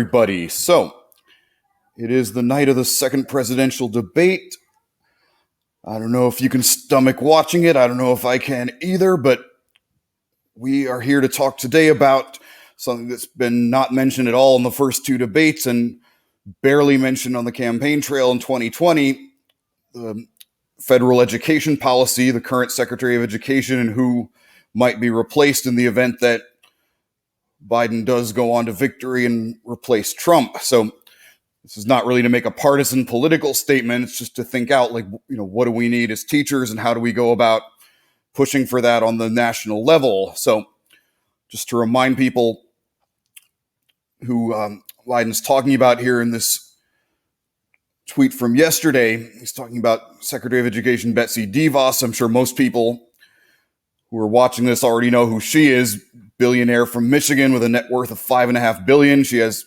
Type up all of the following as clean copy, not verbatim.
Everybody. So, it is the night of the second presidential debate. I don't know if you can stomach watching it. I don't know if I can either, but we are here to talk today about something that's been not mentioned at all in the first two debates and barely mentioned on the campaign trail in 2020, the federal education policy, the current Secretary of Education, and who might be replaced in the event that Biden does go on to victory and replace Trump. So this is not really to make a partisan political statement. It's just to think out, what do we need as teachers and how do we go about pushing for that on the national level? So just to remind people who Biden's talking about here in this tweet from yesterday, he's talking about Secretary of Education Betsy DeVos. I'm sure most people who are watching this already know who she is. Billionaire from Michigan with a net worth of $5.5 billion. She has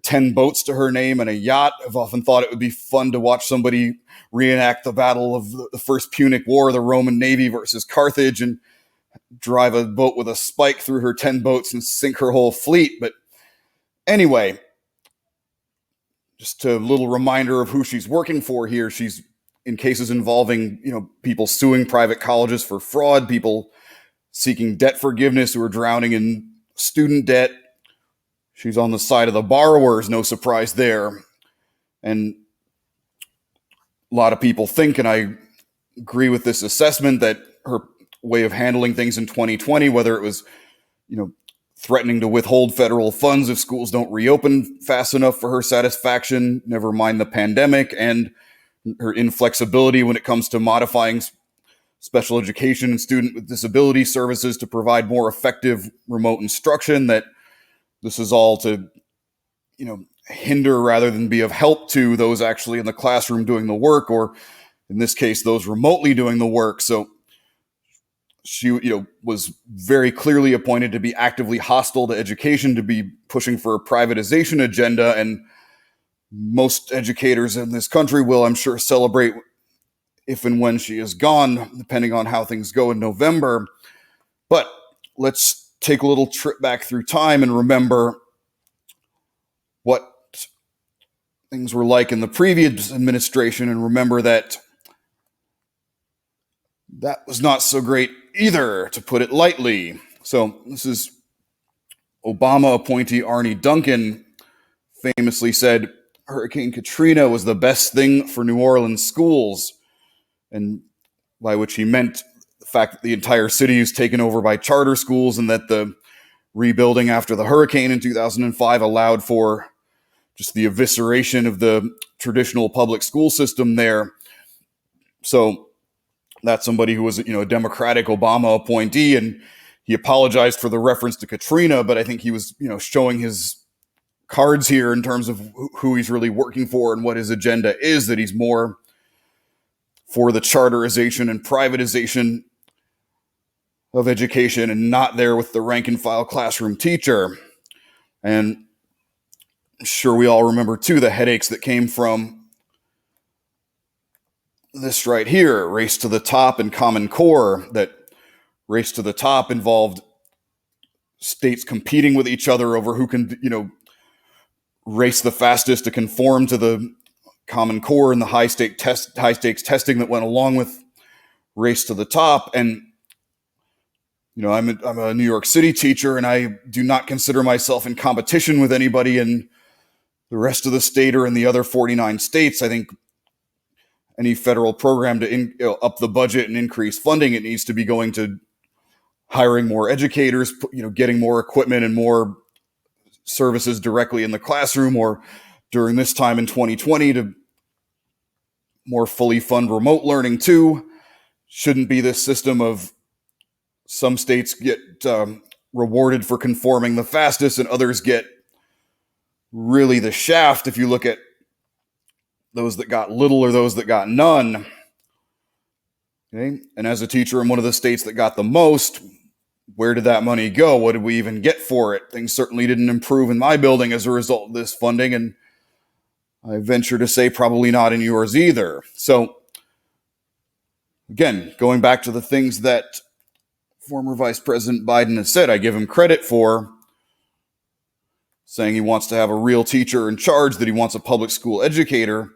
10 boats to her name and a yacht. I've often thought it would be fun to watch somebody reenact the battle of the First Punic War, the Roman Navy versus Carthage, and drive a boat with a spike through her 10 boats and sink her whole fleet. But anyway, just a little reminder of who she's working for here. She's in cases involving, people suing private colleges for fraud, people seeking debt forgiveness who are drowning in student debt. She's on the side of the borrowers, no surprise there. And a lot of people think, and I agree with this assessment, that her way of handling things in 2020, whether it was, threatening to withhold federal funds if schools don't reopen fast enough for her satisfaction, never mind the pandemic, and her inflexibility when it comes to modifying special education and student with disability services to provide more effective remote instruction, that this is all to, hinder rather than be of help to those actually in the classroom doing the work, or in this case, those remotely doing the work. So she, was very clearly appointed to be actively hostile to education, to be pushing for a privatization agenda. And most educators in this country will, I'm sure, celebrate if and when she is gone, depending on how things go in November. But let's take a little trip back through time and remember what things were like in the previous administration, and remember that was not so great either, to put it lightly. So this is Obama appointee Arnie Duncan famously said Hurricane Katrina was the best thing for New Orleans schools, and by which he meant the fact that the entire city was taken over by charter schools, and that the rebuilding after the hurricane in 2005 allowed for just the evisceration of the traditional public school system there. So that's somebody who was, a Democratic Obama appointee, and he apologized for the reference to Katrina, but I think he was, showing his cards here in terms of who he's really working for and what his agenda is, that he's more for the charterization and privatization of education and not there with the rank and file classroom teacher. And I'm sure we all remember too the headaches that came from this right here, Race to the Top and Common Core. That Race to the Top involved states competing with each other over who can, race the fastest to conform to the Common Core and the high stakes testing that went along with Race to the Top. And I'm a New York City teacher, and I do not consider myself in competition with anybody in the rest of the state or in the other 49 states. I think any federal program to up the budget and increase funding, it needs to be going to hiring more educators, getting more equipment and more services directly in the classroom, or during this time in 2020 to more fully fund remote learning too. Shouldn't be this system of some states get rewarded for conforming the fastest and others get really the shaft if you look at those that got little or those that got none. Okay? And as a teacher in one of the states that got the most, where did that money go? What did we even get for it? Things certainly didn't improve in my building as a result of this funding, and I venture to say probably not in yours either. So again, going back to the things that former Vice President Biden has said, I give him credit for. saying he wants to have a real teacher in charge, that he wants a public school educator.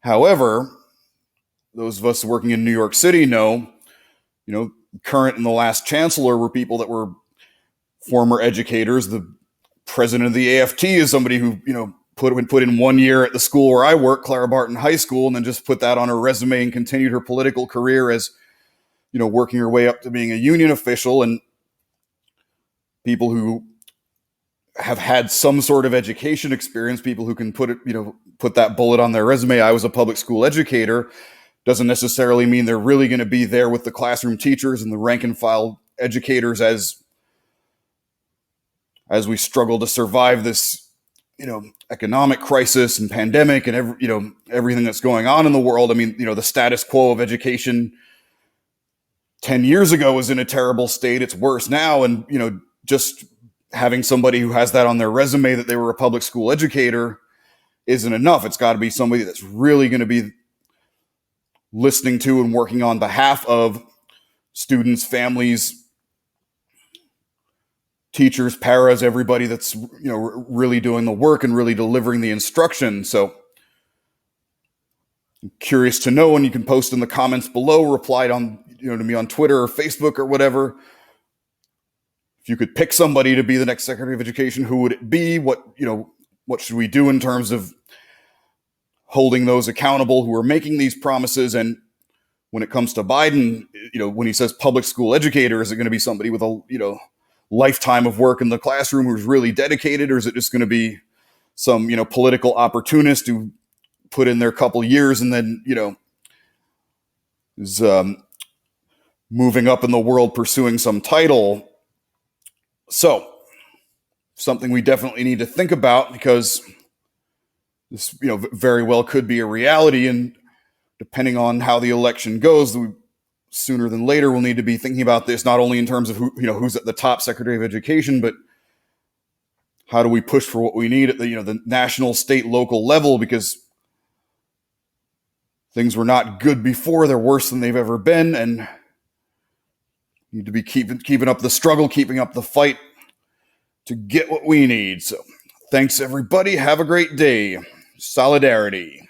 However, those of us working in New York City know, current and the last chancellor were people that were former educators. The president of the AFT is somebody who, put in 1 year at the school where I work, Clara Barton High School, and then just put that on her resume and continued her political career as, working her way up to being a union official. And people who have had some sort of education experience, people who can put that bullet on their resume, I was a public school educator, doesn't necessarily mean they're really going to be there with the classroom teachers and the rank and file educators as we struggle to survive this, economic crisis and pandemic and everything that's going on in the world. I mean, the status quo of education 10 years ago was in a terrible state. It's worse now. And, just having somebody who has that on their resume that they were a public school educator isn't enough. It's got to be somebody that's really going to be listening to and working on behalf of students, families, teachers, paras, everybody that's, really doing the work and really delivering the instruction. So I'm curious to know, and you can post in the comments below, reply to me on Twitter or Facebook or whatever. If you could pick somebody to be the next Secretary of Education, who would it be? What should we do in terms of holding those accountable who are making these promises? And when it comes to Biden, when he says public school educator, is it going to be somebody with a, lifetime of work in the classroom who's really dedicated, or is it just going to be some, political opportunist who put in their couple years and then, is moving up in the world pursuing some title? So something we definitely need to think about, because this, very well could be a reality. And depending on how the election goes, sooner than later, we'll need to be thinking about this, not only in terms of who's at the top Secretary of Education, but how do we push for what we need at the, the national, state, local level, because things were not good before. They're worse than they've ever been. And need to be keeping up the struggle, keeping up the fight to get what we need. So thanks, everybody. Have a great day. Solidarity.